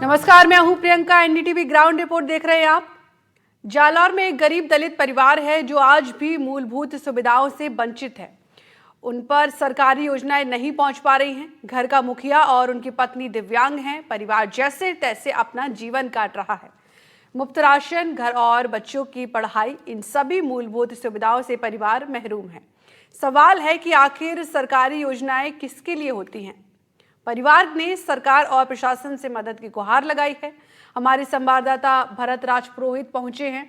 नमस्कार, मैं हूं प्रियंका। एनडीटीवी ग्राउंड रिपोर्ट देख रहे हैं आप। जालौर में एक गरीब दलित परिवार है जो आज भी मूलभूत सुविधाओं से वंचित है। उन पर सरकारी योजनाएं नहीं पहुंच पा रही हैं। घर का मुखिया और उनकी पत्नी दिव्यांग हैं। परिवार जैसे तैसे अपना जीवन काट रहा है। मुफ्त राशन, घर और बच्चों की पढ़ाई, इन सभी मूलभूत सुविधाओं से परिवार महरूम है। सवाल है कि आखिर सरकारी योजनाएं किसके लिए होती हैं? परिवार ने सरकार और प्रशासन से मदद की गुहार लगाई है। हमारे संवाददाता भरत राज पुरोहित पहुंचे हैं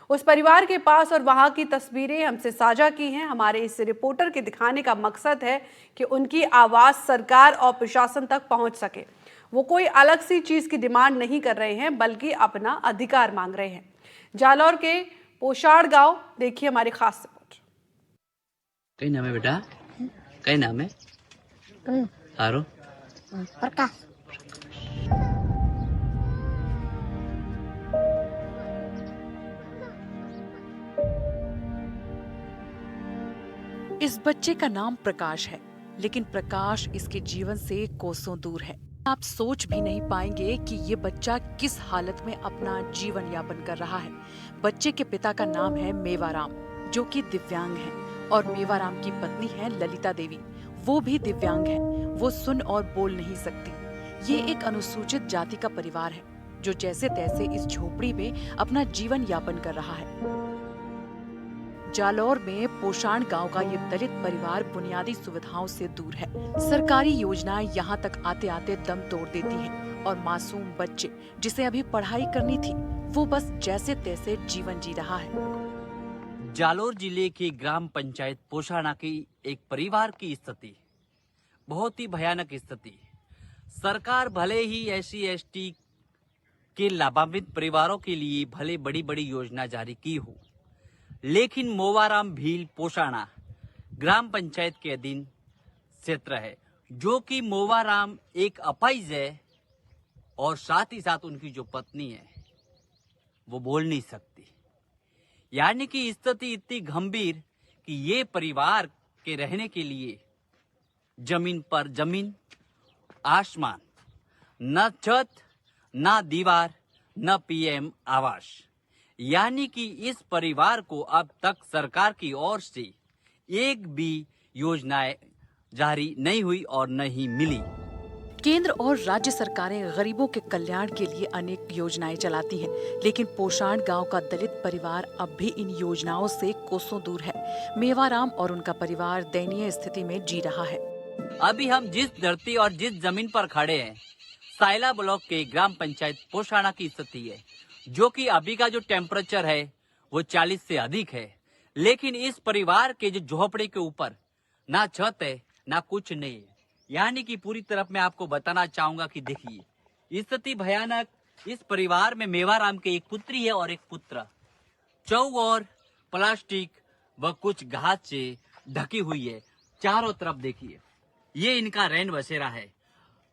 उस परिवार के पास और वहां की तस्वीरें हमसे साझा की हैं। हमारे इस रिपोर्टर के दिखाने का मकसद है कि उनकी आवाज सरकार और प्रशासन तक पहुंच सके। वो कोई अलग सी चीज की डिमांड नहीं कर रहे हैं, बल्कि अपना अधिकार मांग रहे हैं। जालौर के पोशाड़ गांव देखिए हमारी खास रिपोर्ट। कई नाम है बेटा? कई नाम है? आरो प्रकाश। इस बच्चे का नाम प्रकाश है, लेकिन प्रकाश इसके जीवन से कोसों दूर है। आप सोच भी नहीं पाएंगे कि ये बच्चा किस हालत में अपना जीवन यापन कर रहा है। बच्चे के पिता का नाम है मेवाराम, जो कि दिव्यांग है, और मेवाराम की पत्नी है ललिता देवी, वो भी दिव्यांग है। वो सुन और बोल नहीं सकती। ये एक अनुसूचित जाति का परिवार है जो जैसे तैसे इस झोपड़ी में अपना जीवन यापन कर रहा है। जालौर में पोशाण गांव का ये दलित परिवार बुनियादी सुविधाओं से दूर है। सरकारी योजनाएं यहाँ तक आते आते दम तोड़ देती हैं और मासूम बच्चे जिसे अभी पढ़ाई करनी थी, वो बस जैसे तैसे जीवन जी रहा है। जालौर जिले की ग्राम पंचायत पोशाणा की एक परिवार की स्थिति बहुत ही भयानक स्थिति। सरकार भले ही SC/ST के लाभान्वित परिवारों के लिए भले बड़ी बड़ी योजना जारी की हो, लेकिन मोवाराम भील पोशाणा ग्राम पंचायत के अधीन क्षेत्र है, जो कि मोवाराम एक अपाहिज है और साथ ही साथ उनकी जो पत्नी है वो बोल नहीं सकती। यानी कि स्थिति इतनी गंभीर कि ये परिवार के रहने के लिए जमीन पर जमीन, आसमान, न छत, न दीवार, न PM आवास। यानी कि इस परिवार को अब तक सरकार की ओर से एक भी योजनाएं जारी नहीं हुई और नहीं मिली। केंद्र और राज्य सरकारें गरीबों के कल्याण के लिए अनेक योजनाएं चलाती हैं, लेकिन पोशाण गांव का दलित परिवार अब भी इन योजनाओं से कोसों दूर है। मेवाराम और उनका परिवार दयनीय स्थिति में जी रहा है। अभी हम जिस धरती और जिस जमीन पर खड़े हैं, सायला ब्लॉक के ग्राम पंचायत पोशाणा की स्थिति है, जो कि अभी का जो टेम्परेचर है वो 40 से अधिक है। लेकिन इस परिवार के जो झोपड़े के ऊपर ना छत है ना कुछ नहीं है। यानी कि पूरी तरफ मैं आपको बताना चाहूंगा कि देखिए स्थिति भयानक। इस परिवार में मेवाराम के एक पुत्री है और एक पुत्र। चौओर प्लास्टिक व कुछ घास से ढकी हुई है। चारों तरफ देखिए, ये इनका रैन बसेरा है।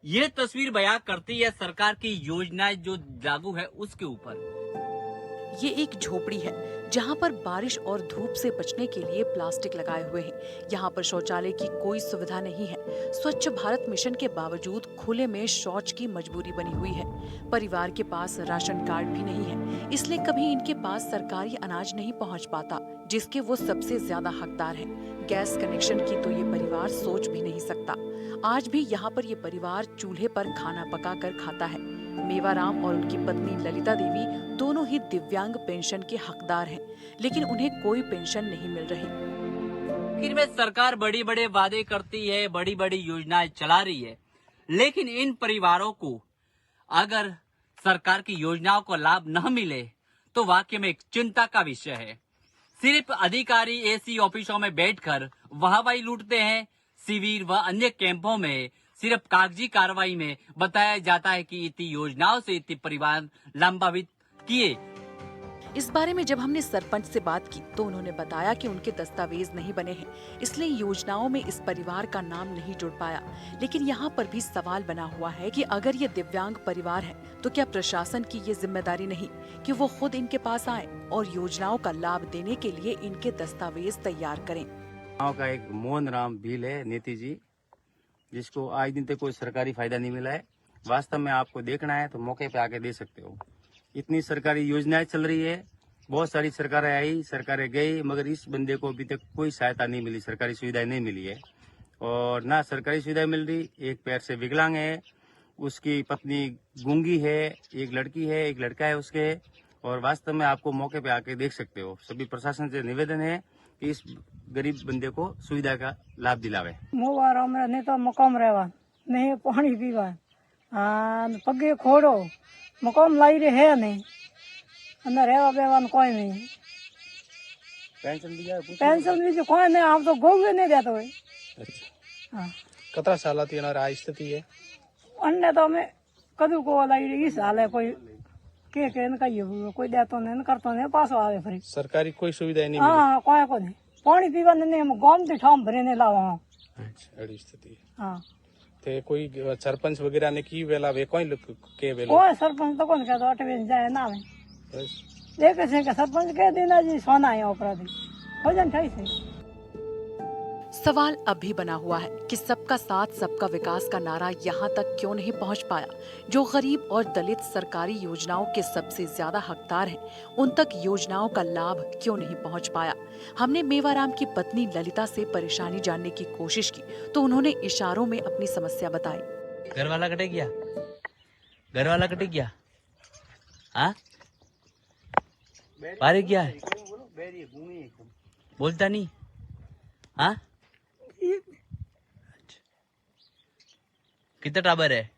ये तस्वीर बयां करती है सरकार की योजनाएं जो लागू है उसके ऊपर। ये एक झोपड़ी है जहाँ पर बारिश और धूप से बचने के लिए प्लास्टिक लगाए हुए हैं। यहाँ पर शौचालय की कोई सुविधा नहीं है। स्वच्छ भारत मिशन के बावजूद खुले में शौच की मजबूरी बनी हुई है। परिवार के पास राशन कार्ड भी नहीं है, इसलिए कभी इनके पास सरकारी अनाज नहीं पहुँच पाता, जिसके वो सबसे ज्यादा हकदार हैं। गैस कनेक्शन की तो ये परिवार सोच भी नहीं सकता। आज भी यहाँ पर ये परिवार चूल्हे पर खाना पका कर खाता है। मेवाराम और उनकी पत्नी ललिता देवी दोनों ही दिव्यांग पेंशन के हकदार हैं, लेकिन उन्हें कोई पेंशन नहीं मिल रही। आखिर में सरकार बड़ी बड़े वादे करती है, बड़ी बड़ी योजनाएं चला रही है, लेकिन इन परिवारों को अगर सरकार की योजनाओं को लाभ न मिले तो वाकई में एक चिंता का विषय है। सिर्फ अधिकारी AC ऑफिसों में बैठकर वाहवाही लूटते हैं। शिविर व अन्य कैंपों में सिर्फ कागजी कार्रवाई में बताया जाता है कि इतनी योजनाओं से इतने परिवार लाभान्वित किए। इस बारे में जब हमने सरपंच से बात की तो उन्होंने बताया कि उनके दस्तावेज नहीं बने हैं, इसलिए योजनाओं में इस परिवार का नाम नहीं जुड़ पाया। लेकिन यहाँ पर भी सवाल बना हुआ है कि अगर ये दिव्यांग परिवार है तो क्या प्रशासन की ये जिम्मेदारी नहीं कि वो खुद इनके पास आए और योजनाओं का लाभ देने के लिए इनके दस्तावेज तैयार करें। गाँव का एक मोहन राम भील है, नेती जी, जिसको आज दिन तक कोई सरकारी फायदा नहीं मिला है। वास्तव में आपको देखना है तो मौके पे आके दे सकते हो। इतनी सरकारी योजनाएं चल रही है, बहुत सारी सरकारें आई, सरकारें गई, मगर इस बंदे को अभी तक कोई सहायता नहीं मिली, सरकारी सुविधाएं नहीं मिली है। और ना सरकारी सुविधाएं मिल रही, एक पैर से विकलांग है, उसकी पत्नी गूंगी है, एक लड़की है, एक लड़का है उसके। और वास्तव में आपको मौके पे आके देख सकते हो। सभी प्रशासन से निवेदन है कि इस गरीब बंदे को सुविधा का लाभ दिलावे। मोबारा में नहीं तो मकाम रहवा नहीं पानी पीवा पगे खोड़ो मकाम लाई रे है नहीं अंदर रहवा बेवा कोई नहीं पेंशन भी जो कोई नहीं हम तो गोवे नहीं देते हुए। हाँ कतरा साल थी आ स्थिति है अन्य तो हमें कदू को लाई रे इस हाल है कोई के इनका ये कोई देतो नहीं करतो नहीं पास आवे फिर सरकारी कोई सुविधा नहीं मिली। हाँ कोई को नहीं पानी पीवा नहीं हम गांव के ठाम भरे नहीं लावा। अच्छा अड़ी स्थिति हाँ ते कोई सरपंच वगैरह ने की वेला वे कोई लोग के वेला कोई सरपंच तो कौन कहता अटे बेच जाए ना में बस देखे से कि सरपंच कह देना जी सोना है अपराधी हो जान ठाई से। सवाल अब भी बना हुआ है कि सबका साथ सबका विकास का नारा यहाँ तक क्यों नहीं पहुँच पाया। जो गरीब और दलित सरकारी योजनाओं के सबसे ज्यादा हकदार हैं, उन तक योजनाओं का लाभ क्यों नहीं पहुँच पाया। हमने मेवाराम की पत्नी ललिता से परेशानी जानने की कोशिश की तो उन्होंने इशारों में अपनी समस्या बताई। घर वाला कटे गया, घर वाला कटे गया, हाँ बारे गया है, बोलता नहीं, हाँ कितना टाबर है।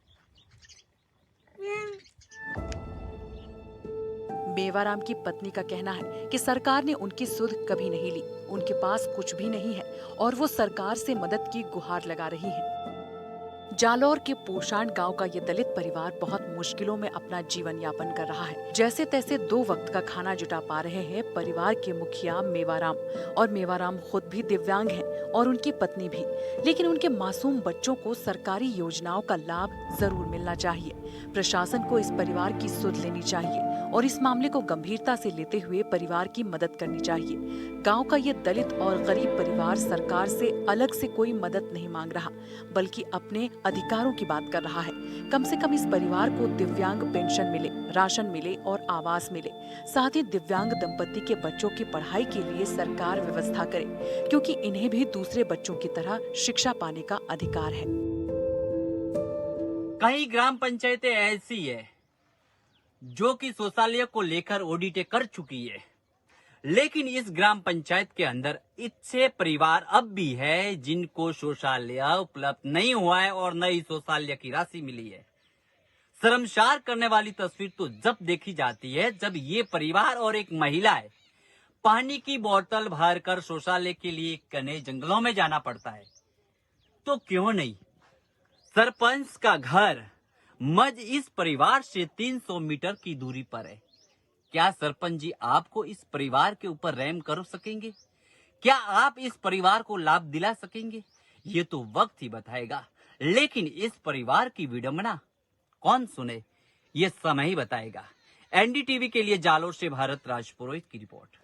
मेवाराम की पत्नी का कहना है कि सरकार ने उनकी सुध कभी नहीं ली, उनके पास कुछ भी नहीं है और वो सरकार से मदद की गुहार लगा रही हैं। जालौर के पोषाण गांव का ये दलित परिवार बहुत मुश्किलों में अपना जीवन यापन कर रहा है। जैसे तैसे 2 वक्त का खाना जुटा पा रहे हैं परिवार के मुखिया मेवाराम। और मेवाराम खुद भी दिव्यांग हैं और उनकी पत्नी भी, लेकिन उनके मासूम बच्चों को सरकारी योजनाओं का लाभ जरूर मिलना चाहिए। प्रशासन को इस परिवार की सुध लेनी चाहिए और इस मामले को गंभीरता से लेते हुए परिवार की मदद करनी चाहिए। गांव का ये दलित और गरीब परिवार सरकार से अलग से कोई मदद नहीं मांग रहा, बल्कि अपने अधिकारों की बात कर रहा है। कम से कम इस परिवार को दिव्यांग पेंशन मिले, राशन मिले और आवास मिले। साथ ही दिव्यांग दंपति के बच्चों की पढ़ाई के लिए सरकार व्यवस्था करे, क्योंकि इन्हें भी दूसरे बच्चों की तरह शिक्षा पाने का अधिकार है। कई ग्राम पंचायतें ऐसी है जो कि शौचालय को लेकर ऑडिट कर चुकी है, लेकिन इस ग्राम पंचायत के अंदर इतने परिवार अब भी है जिनको शौचालय उपलब्ध नहीं हुआ है और नई शौचालय की राशि मिली है। शर्मसार करने वाली तस्वीर तो जब देखी जाती है जब ये परिवार और एक महिला है पानी की बोतल भरकर शौचालय के लिए घने जंगलों में जाना पड़ता है। तो क्यों नहीं, सरपंच का घर मज इस परिवार से 300 मीटर की दूरी पर है। क्या सरपंच जी आपको इस परिवार के ऊपर रहम कर सकेंगे? क्या आप इस परिवार को लाभ दिला सकेंगे? ये तो वक्त ही बताएगा, लेकिन इस परिवार की विडंबना कौन सुने ये समय ही बताएगा। एनडीटीवी के लिए जालोर से भारत राज पुरोहित की रिपोर्ट।